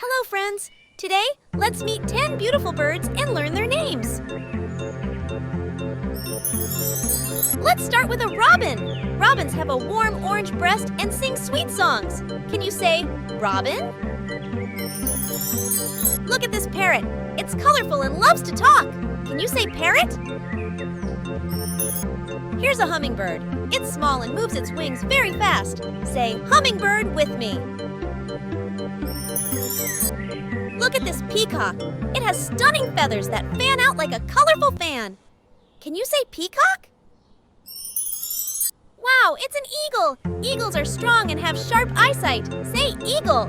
Hello, friends! Today, let's meet 10 beautiful birds and learn their names. Let's start with a robin. Robins have a warm orange breast and sing sweet songs. Can you say robin? Look at this parrot. It's colorful and loves to talk. Can you say parrot? Here's a hummingbird. It's small and moves its wings very fast. Say hummingbird with me. Look at this peacock. It has stunning feathers that fan out like a colorful fan. Can you say peacock? Wow, it's an eagle! Eagles are strong and have sharp eyesight. Say eagle.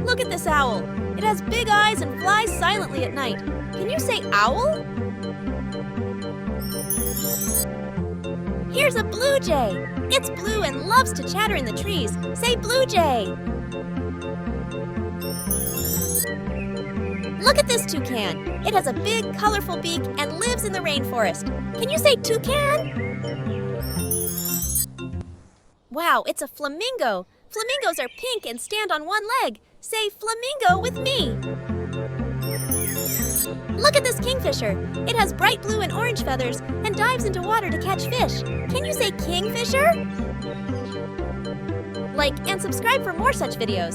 Look at this owl. It has big eyes and flies silently at night. Can you say owl? Here's a blue jay. It's blue and loves to chatter in the trees. Say blue jay. Look at this toucan. It has a big, colorful beak and lives in the rainforest. Can you say toucan? Wow, it's a flamingo. Flamingos are pink and stand on one leg. Say flamingo with me. Look at this kingfisher. It has bright blue and orange feathers and dives into water to catch fish. Can you say kingfisher? Like and subscribe for more such videos.